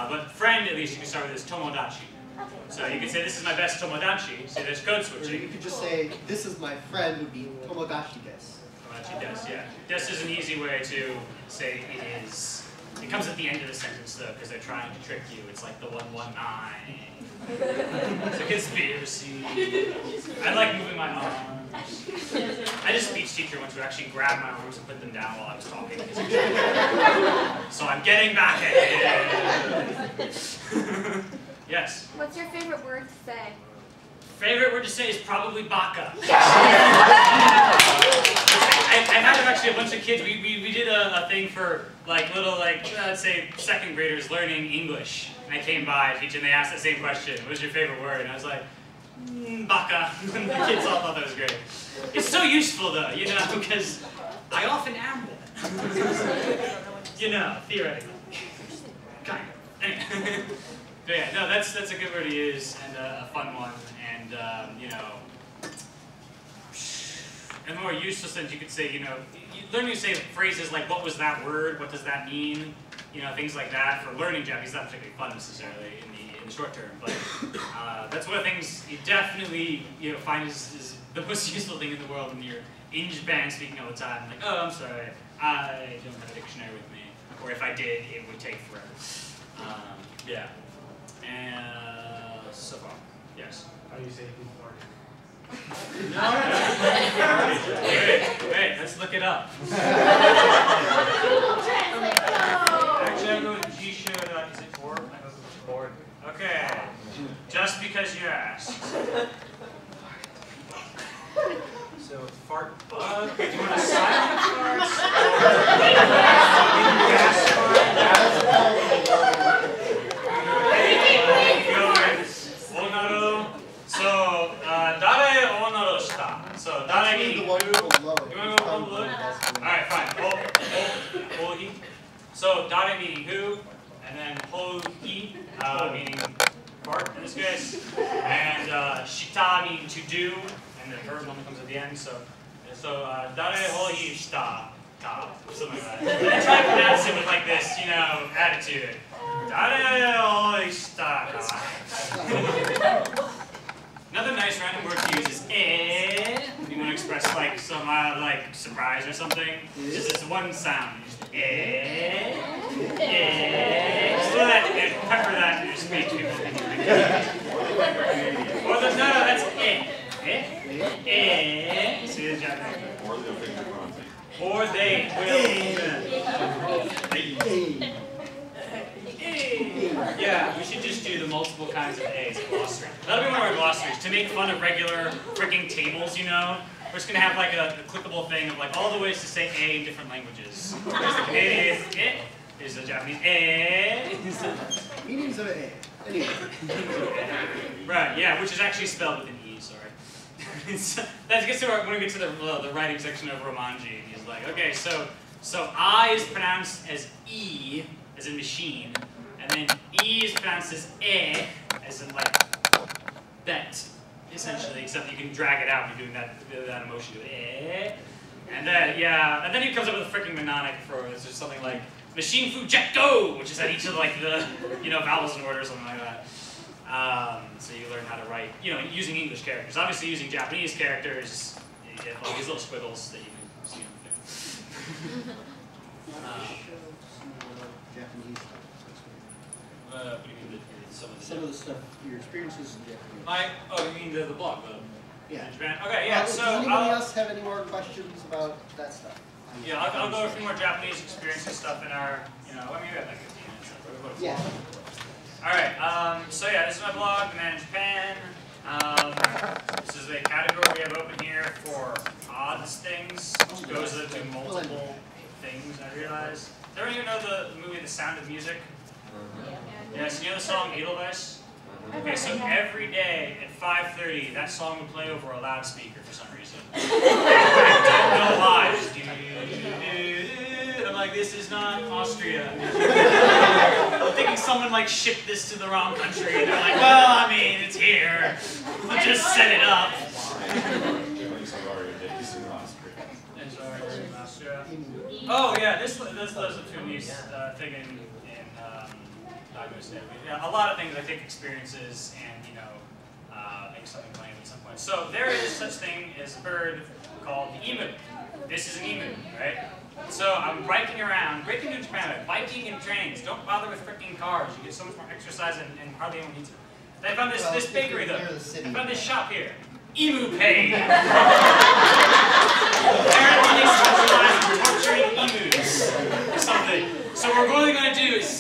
But friend, at least, you can start with this tomodachi. Okay. So you can say, this is my best tomodachi. See, there's code or you switching. could just say, this is my friend would be tomodachi desu. Tomodachi desu, yeah. Desu is an easy way to say it is. It comes at the end of the sentence, though, because they're trying to trick you. It's like the 119. It's a conspiracy. I like moving my arms. I had a speech teacher once who actually grabbed my arms and put them down while I was talking. So I'm getting back at it. Yes? What's your favorite word to say? Favorite word to say is probably baka. I had actually a bunch of kids. We did a thing for like little let's say second graders learning English. And I came by to teach and they asked the same question. What was your favorite word? And I was like, baka. And the kids all thought that was great. It's so useful though, you know, because I often am that. You know, theoretically. Kind of. Anyway. But yeah, no, that's a good word to use and a fun one. And you know, and the more useless things you could say, you know, learning to say phrases like "What was that word? What does that mean?" You know, things like that. For learning Japanese, not particularly fun necessarily in the short term, but that's one of the things you definitely find is the most useful thing in the world when you're in Japan speaking all the time. Like, oh, I'm sorry, I don't have a dictionary with me, or if I did, it would take forever. Yeah, and so far, yes. How do you say who farted? No. Wait, let's look it up. Actually, I'm going to G-show. Is it board? I hope it's board. Okay. Just because you asked. So, fart bug. Do you want a silent fart? Gas fart? So, dare onoro shita. So, dare ni. You want to go one below? Alright, fine. Ho-hi. So, dare meaning who, and then ho-hi meaning fart in this case, and shita meaning to do, and the verb only comes at the end. So dare ho-hi shita, something like that. And try to pronounce it with like this, attitude. Dare ho-hi shita. Another nice random word to use is eh. If you want to express like some surprise or something, it's just this one sound. Just eh. Just let that, pepper that in your speech, people can hear it. Or the, no, that's eh. See the Japanese? Or they'll think you're wrong. Or they will. Yeah, we should just do the multiple kinds of A's glossary. That'll be one of our glossaries. To make fun of regular freaking tables, you know? We're just gonna have like a clickable thing of like all the ways to say A in different languages. There's the Canadian eh, there's the Japanese eh. Meanings of A. Anyway. Right, yeah, which is actually spelled with an E, sorry. That gets to when we get to the writing section of Romanji. He's like, okay, so I is pronounced as E, as in machine, and then E is pronounced as E, as in like that, essentially, except you can drag it out when you're doing that emotion to E. And then, yeah, and then he comes up with a freaking mnemonic for it. It's just something like machine food jet go, which is at each of like the, you know, vowels in order or something like that. So you learn how to write, you know, using English characters. Obviously using Japanese characters, you get all these little squiggles that you can see on the Japanese stuff. what do you mean? Some of the stuff, your experiences in Japanese. Oh, you mean the blog? Yeah. Japan? Okay, yeah, Does so. anybody else have any more questions about that stuff? Yeah, I'll go over a few more Japanese experiences stuff in our, you know, I mean, we got like 15 minutes. Yeah. Alright, so yeah, this is my blog, Man in Japan. This is a category we have open here for odds things, which goes into multiple things, I realize. Does everyone know the movie The Sound of Music? Yes, you know the song Edelweiss? Okay, so every day at 5:30, that song would play over a loudspeaker for some reason. I don't know why. Just and I'm like, this is not Austria. I'm thinking someone like shipped this to the wrong country, and they're like, well, I mean, it's here. We'll just set it up. Oh yeah, this does a Tunis thing in yeah, a lot of things I think experiences and, you know, make something plain at some point. So there is such thing as a bird called the emu. This is an emu, right? So I'm biking around, great thing in Japan, biking in trains. Don't bother with freaking cars. You get so much more exercise and hardly anyone needs it. I found this bakery though. I found this shop here. Emu Pay. Apparently they specialize in torturing emus or something. So what we're really going to do is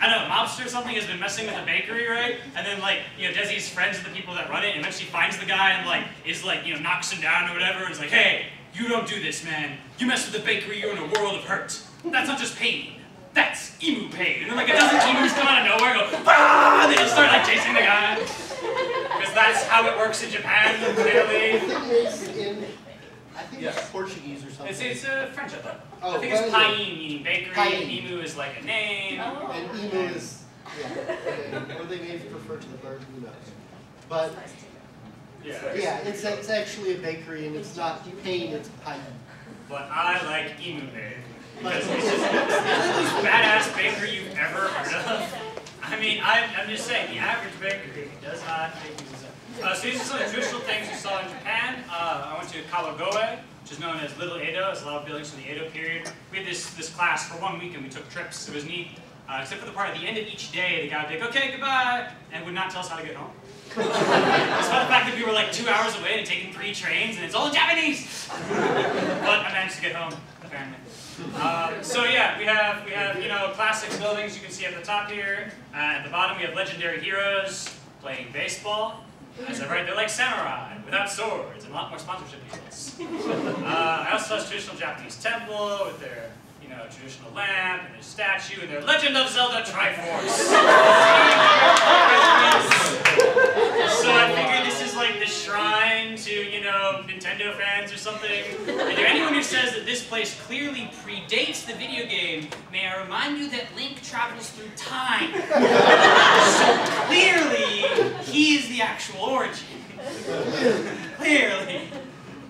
I don't know, mobster or something has been messing with the bakery, right? And then like, you know, Desi's friends are the people that run it, and eventually finds the guy and like, is like, you know, knocks him down or whatever, and is like, hey, you don't do this, man. You mess with the bakery, you're in a world of hurt. That's not just pain. That's emu pain. And then like a dozen emus come out of nowhere and go, ah! And they just start like chasing the guy. Because that's how it works in Japan, clearly. I think it's Portuguese or something. It's French, I thought. Oh, I think it's pain, meaning bakery, and emu is like a name. Oh. And emu is, yeah. Or they may prefer to the bird, who knows. But, yeah, it's actually a bakery, and it's not pain, it's pain. But I like emu pain. Because it's just the most badass bakery you've ever heard of. I mean, I'm just saying, the average bakery does not make use of. So these are some of the traditional things we saw in Japan. I went to Kawagoe, which is known as Little Edo. There's a lot of buildings from the Edo period. We had this class for 1 week and we took trips. It was neat. Except for the part at the end of each day, the guy would be like, okay, goodbye, and would not tell us how to get home. Despite the fact that we were like 2 hours away and taking 3 trains, and it's all in Japanese. But I managed to get home, apparently. So yeah, we have you know, classics buildings you can see at the top here. At the bottom we have legendary heroes playing baseball. As I write, they're like samurai without swords and a lot more sponsorship deals. I also have traditional Japanese temple with their, you know, traditional lamp and their statue and their Legend of Zelda Triforce. So I figured this is like the shrine to, you know, Nintendo fans or something. And to anyone who says that this place clearly predates the video game, may I remind you that Link travels through time. So clearly, he's the actual origin. Clearly.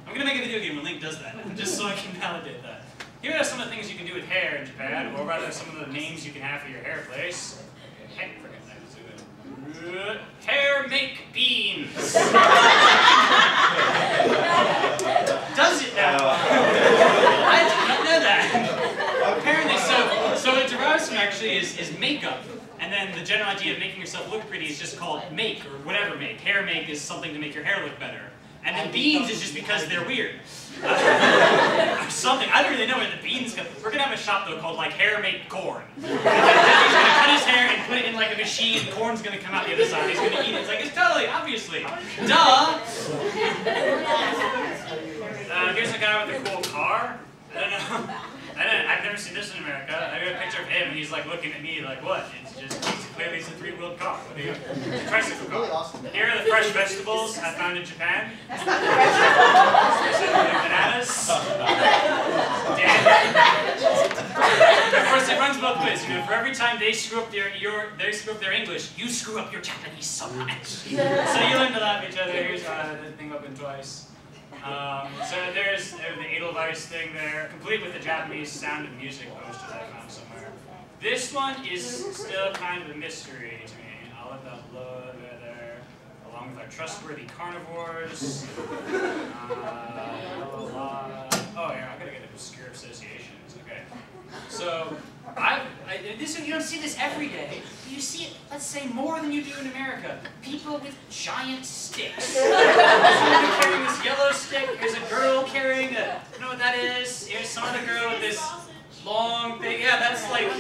I'm gonna make a video game where Link does that, just so I can validate that. Here are some of the things you can do with hair in Japan, or rather some of the names you can have for your hair place. Hair make beans. Does it now? I did not know that. Apparently, so it derives from actually is makeup. And And then the general idea of making yourself look pretty is just called make, or whatever make. Hair make is something to make your hair look better. And then beans is just because they're weird. Something, I don't really know where the beans come. We're gonna have a shop though called like hair make corn. He's gonna cut his hair and put it in like a machine, and corn's gonna come out the other side. He's gonna eat it. It's like, it's totally, obviously. Duh! Here's a guy with a cool car. I don't know. I've never seen this in America. I got a picture of him and he's like looking at me like, what? It's just, clearly it's a three-wheeled car. What do you got? It's a tricycle car. Really awesome. Here are the fresh vegetables I found in Japan. Bananas. Of course, it runs both ways. You know, for every time they screw up their English, you screw up your Japanese so much. So you learn to laugh at each other. Here's the thing open twice. So there's the Edelweiss thing there, complete with the Japanese sound and music poster that I found somewhere. This one is still kind of a mystery to me. I'll let that load right there, along with our trustworthy carnivores. Oh yeah, I gotta get obscure associations. Okay. So you don't see this every day, but you see it, let's say, more than you do in America. People with giant sticks. There's someone carrying this yellow stick. Here's a girl carrying a, you know what that is? Here's some other girl with this long, big, yeah, that's like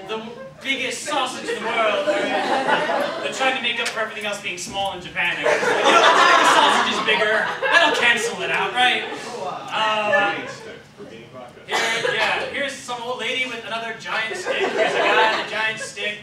the biggest sausage in the world. They're trying to make up for everything else being small in Japan. You know, let's make the sausages bigger. That'll cancel it out, right? Here's some old lady with another giant stick. Here's a guy on a giant stick.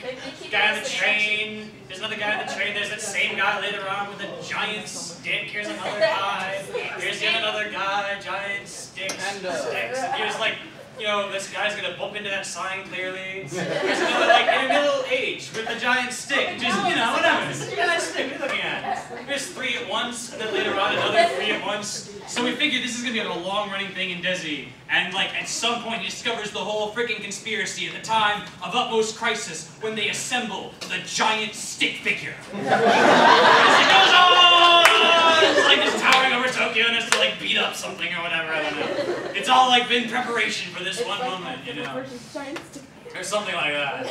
Guy on the train. There's another guy on the train. There's that same guy later on with a giant stick. Here's another guy. Here's yet another guy. Giant sticks. Sticks. And here's like, you know, this guy's gonna bump into that sign clearly. Here's another like in middle age with a giant stick. Just, you know, whatever. It's a giant stick. What are you looking at? Here's 3 at once, and then later on another 3 at once. So we figured this is gonna be a long-running thing in Desi, and like at some point he discovers the whole freaking conspiracy at the time of utmost crisis when they assemble the giant stick figure. As it goes on, it's like it's towering over Tokyo and has to like beat up something or whatever. I don't know. It's all like been preparation for this one moment, you know, or something like that.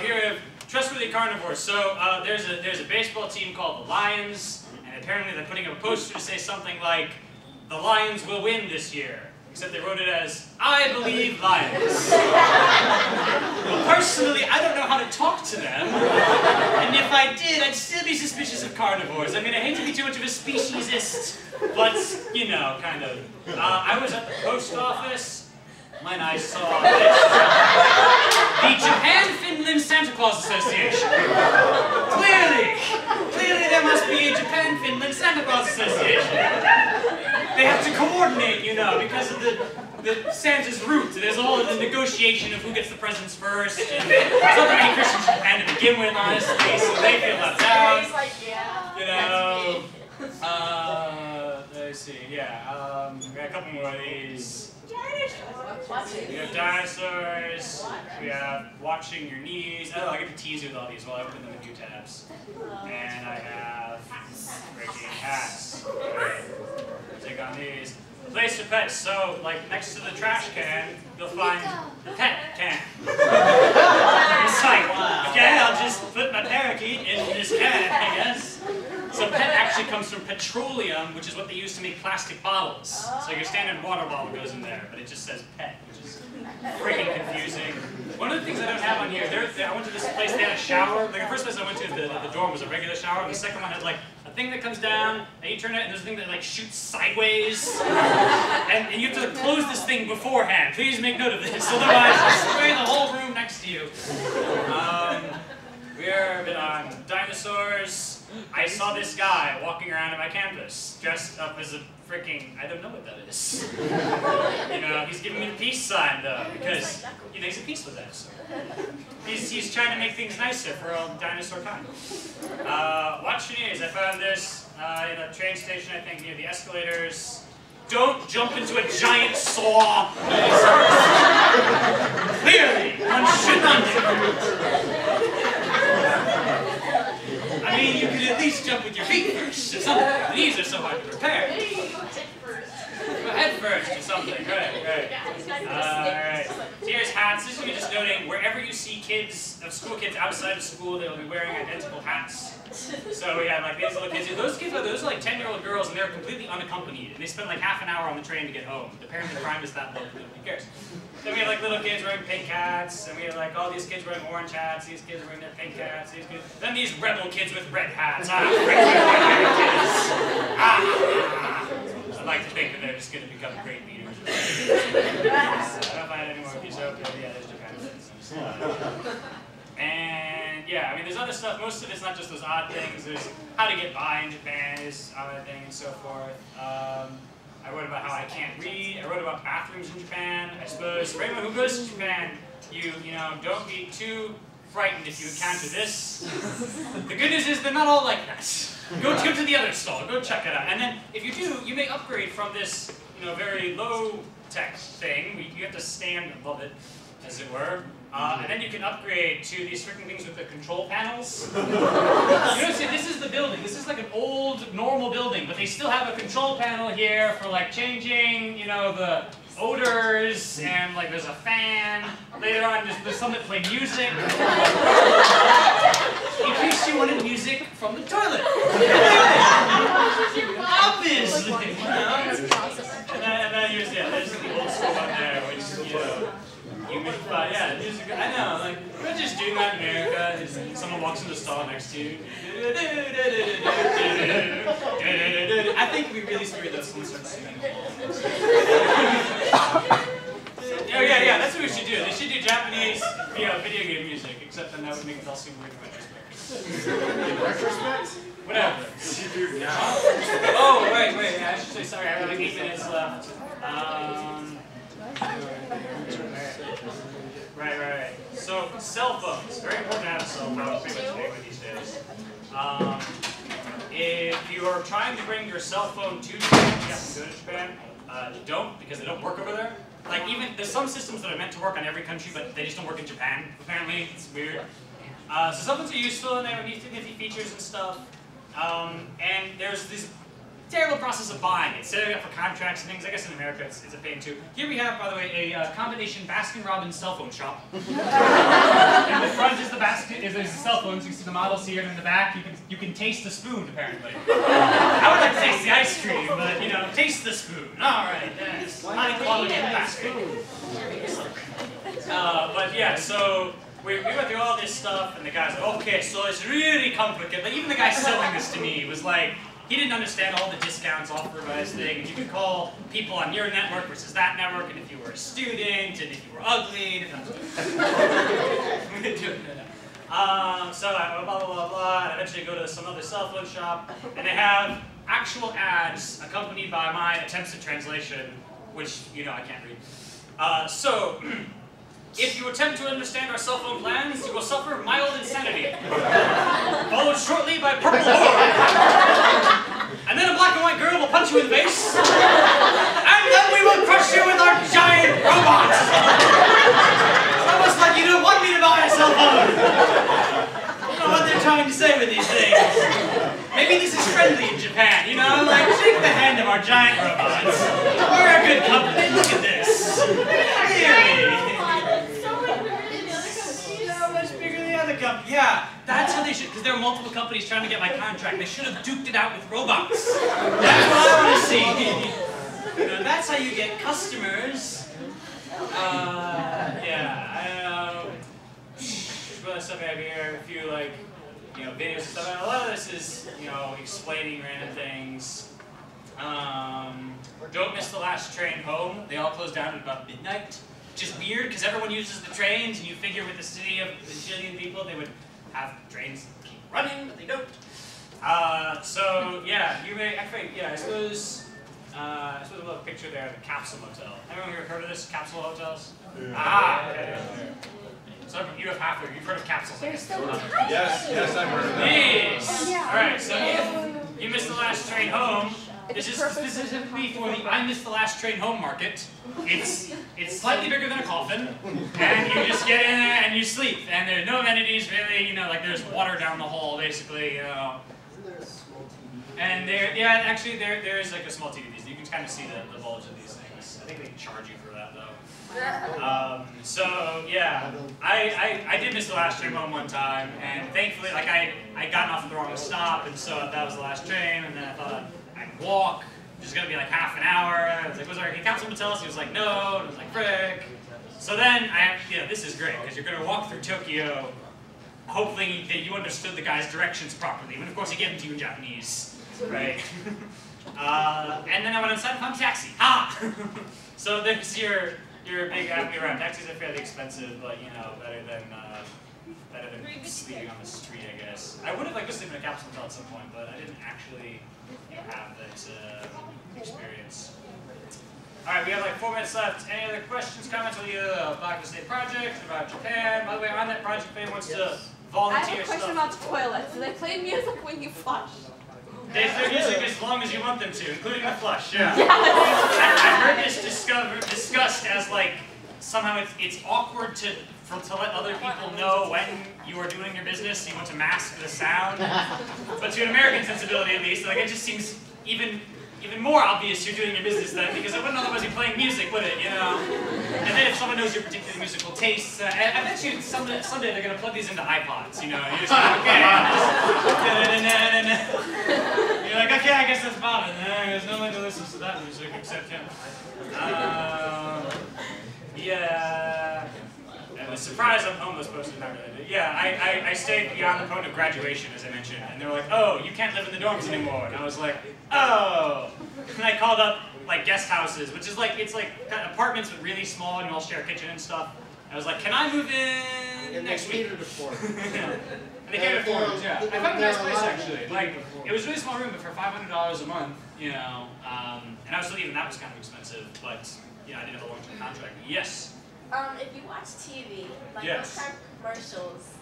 Here we have trustworthy carnivores. So there's a baseball team called the Lions, and apparently they're putting up a poster to say something like, "The Lions will win this year." Except they wrote it as, "I believe Lions." Well, personally, I don't know how to talk to them. And if I did, I'd still be suspicious of carnivores. I mean, I hate to be too much of a speciesist, but, you know, kind of. I was at the post office when I saw this. The Japan-Finland Santa Claus Association. Clearly there must be a Japan-Finland Santa Claus Association. They have to coordinate, you know, because of the Santa's route. There's all of the negotiation of who gets the presents first. And there's not that many Christians in Japan to begin with, honestly, so they feel left out. You know. Let's see, yeah. We got a couple more of these. We have dinosaurs. We have watching your knees. Oh, I get to tease you with all these while I open them in new tabs. And I have breaking hats. Right. Take on these. Place your pets. So, like next to the trash can, you'll find the pet can. It's like, okay, I'll just put my parakeet in this can, I guess. So pet actually comes from petroleum, which is what they use to make plastic bottles. So your standard water bottle goes in there, but it just says pet, which is freaking confusing. One of the things I don't have on here, I went to this place, they had a shower. Like the first place I went to, the dorm was a regular shower, and the second one had like a thing that comes down, and you turn it, and there's a thing that like shoots sideways. And you have to close this thing beforehand. Please make note of this, otherwise I'll spray the whole room next to you. We're a bit on dinosaurs. I saw this guy walking around at my campus, dressed up as a freaking, I don't know what that is. You know, he's giving me the peace sign though, because he thinks of peace with us. He's trying to make things nicer for all dinosaur kind. Watch your ears. I found this in a train station, I think, near the escalators. Don't jump into a giant saw. Clearly, one should not do. I mean, you could at least jump with your feet first or something. The knees are so hard to prepare. Go head first or something. Right. Alright. Here's hats. This is me just noting, wherever you see school kids outside of school, they'll be wearing identical hats. So we have like these little kids. Those are like 10-year-old girls, and they're completely unaccompanied. And they spend like half an hour on the train to get home. The parenting crime is that low, nobody cares. Then we have like little kids wearing pink hats, and we have like all these kids wearing orange hats, these kids wearing their pink hats, these kids. Then these rebel kids with red hats. I'd like to think that they're just going to become great leaders. I don't find any more of these. Okay, yeah, there's Japan. And yeah, I mean, there's other stuff. Most of it's not just those odd things. There's how to get by in Japan, is other thing, and so forth. I wrote about how I can't read. I wrote about bathrooms in Japan. I suppose for anyone who goes to Japan, you know, don't be too frightened if you encounter this. The good news is they're not all like that. Go to the other stall. Go check it out. And then if you do, you may upgrade from this, you know, very low tech thing. You have to stand above it, as it were. And then you can upgrade to these certain things with the control panels. You know, see, this is the building. This is like an old, normal building, but they still have a control panel here for like changing, you know, the odors, and like there's a fan. Later on, there's some that play music. In case you wanted music from the toilet. Obviously. You know? And then there's the old school up there, which, you know, yeah, music, I know, like, we're just doing that in America. Someone walks in the stall next to you. I think we really screwed those when we started singing. Yeah, that's what we should do. They should do Japanese, you know, video game music, except then that would make it all seem weird in retrospect. In retrospect? Whatever. Oh, wait, I should say sorry, I have like 8 minutes left. Right. So, cell phones. Very important to have a cell phone, pretty much anyway these days. If you are trying to bring your cell phone to Japan, you have to go to Japan. Don't, because they don't work over there. Like, there's some systems that are meant to work on every country, but they just don't work in Japan, apparently. It's weird. So cell phones are useful, and they have nifty features and stuff. And there's this terrible process of buying it, setting up for contracts and things. I guess in America it's a pain too. Here we have, by the way, a combination Baskin-Robbins cell phone shop. In the front is the cell phones. You can see the models here, and in the back you can taste the spoon, apparently. I would like to taste the ice cream, but you know, taste the spoon. All right, yes, high quality Baskin. But yeah, so we went through all this stuff, and the guy's like, okay, so it's really complicated. Like even the guy selling this to me was like, he didn't understand all the discounts offered by this thing, and you could call people on your network versus that network, and if you were a student, and if you were ugly, and so I blah, blah, blah, blah, and eventually go to some other cell phone shop, and they have actual ads accompanied by my attempts at translation, which, you know, I can't read. So, if you attempt to understand our cell phone plans, you will suffer mild insanity, followed shortly by purple horror. And then a black and white girl will punch you in the face, and then we will crush you with our giant robots. It's almost like you don't want me to buy a cell phone. I don't know what they're trying to say with these things. Maybe this is friendly in Japan, you know? Like, shake the hand of our giant robots. We're a good company. Look at this. Really? Yeah, that's how they should, because there are multiple companies trying to get my contract. They should have duked it out with robots. That's what I want to see. You know, that's how you get customers. Yeah, I don't know. There's other stuff I have here, a few like, you know, videos and stuff. And a lot of this is, you know, explaining random things. Don't miss the last train home. They all close down at about midnight. Which is weird, because everyone uses the trains, and you figure with a city of a bajillion people, they would have trains keep running, but they don't. So, yeah, you may, actually, yeah, I suppose we'll have a picture there of the Capsule Motel. Everyone here heard of this, Capsule Hotels? Yeah. Ah, okay. So you have half of you've heard of capsules. Yes, I've heard of that. Yes! Alright, so if you missed the last train home, this is specifically for the I missed the last train home market. It's slightly bigger than a coffin, and you just get in there and you sleep. And there's no amenities really, you know, like there's water down the hall basically, you know. Isn't there a small TV? And there is like a small TV. You can kind of see the bulge of these things. I think they charge you for that though. So yeah, I did miss the last train one time, and thankfully, like I got off at the wrong stop, and so that was the last train, and then I thought I'd walk, which is gonna be like half an hour. I was like, can Councilman tell us? He was like, no, and I was like, frick. So then this is great because you're gonna walk through Tokyo, hopefully that you understood the guy's directions properly, but of course he gave them to you in Japanese, right? And then I went inside and found a taxi. So there's your big happy around. Taxis are fairly expensive, but you know, better than sleeping on the street, I guess. I would have liked to sleep in a capsule hotel at some point, but I didn't actually have that experience. All right, we have like 4 minutes left. Any other questions, comments on the Baka Desnay project, about Japan? By the way, on that project, if anyone wants to volunteer I have a question about the toilets. Do they play music when you flush? They play music as long as you want them to, including the flush, yeah. I heard this discussed as like, somehow it's awkward to let other people know when you are doing your business, so you want to mask the sound. But to an American sensibility at least, like it just seems even more obvious you're doing your business then, because it wouldn't otherwise be playing music, would it, you know? And then if someone knows your particular musical tastes, I bet you someday they're going to plug these into iPods, you know? You're just like, okay, you're like, okay, I guess that's about it. There's no one who listens to that music except him. Yeah. And the surprise I'm homeless posted, not really. Yeah, I stayed beyond the point of graduation, as I mentioned, and they were like, oh, you can't live in the dorms anymore. And I was like, oh. And I called up like guest houses, which is like, it's like apartments with really small and you all share a kitchen and stuff. And I was like, can I move in next week? And they catered to 4 rooms, yeah. I found a nice place actually. Like, it was a really small room, but for $500 a month, you know, and I was still even that was kind of expensive, but yeah, I didn't have a long-term contract. Yes. If you watch TV, like Yes. those type of commercials.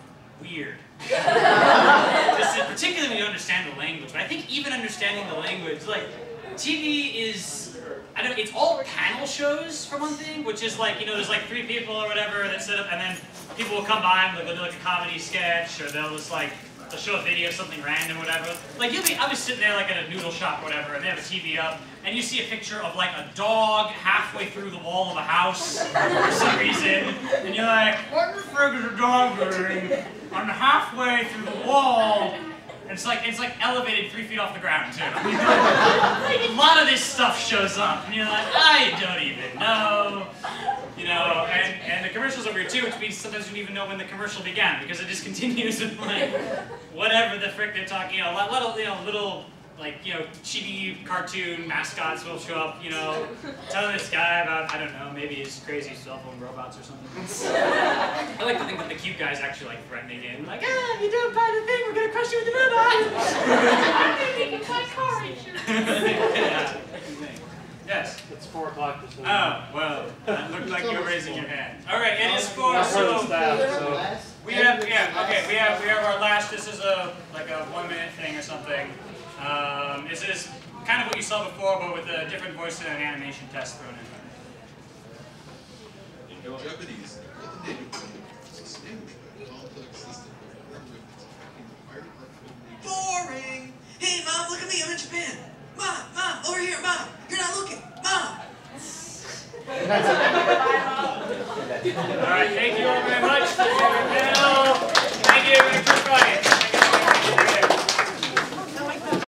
Weird. This is particularly when you understand the language, but I think even understanding the language, like, TV is, I don't know, it's all panel shows for one thing, which is like, you know, there's like 3 people or whatever that sit up, and then people will come by and they'll do like a comedy sketch, or they'll just like, they'll show a video of something random, whatever. Like I'll be sitting there like at a noodle shop or whatever, and they have a TV up, and you see a picture of like a dog halfway through the wall of a house for some reason, and you're like, what the frick is a dog doing? I'm halfway through the wall. And it's like elevated 3 feet off the ground too. A lot of this stuff shows up, and you're like, I don't even know. You know, and the commercials are weird too, which means sometimes you don't even know when the commercial began, because it just continues with like whatever the frick they're talking, you know, little like, you know, chibi cartoon mascots will show up, you know, telling this guy about, I don't know, maybe his crazy cell phone robots or something. I like to think that the cute guy's actually like threatening him, like, ah, you don't buy the thing, we're gonna crush you with the robot. You can buy car insurance. Yeah. Yes. It's 4 o'clock this morning. Oh, well, that looked like you were raising your hand. All right, it is for, so we have, yeah, okay, we have our last, this is like a 1-minute thing or something. This is kind of what you saw before, but with a different voice and an animation test thrown in. In Japanese, what the native language is a standard complex system where Boring! Hey, Mom, look at me, I'm in Japan. Mom, over here, Mom. You're not looking. Mom! All right, thank you all very much. Thank you, everybody.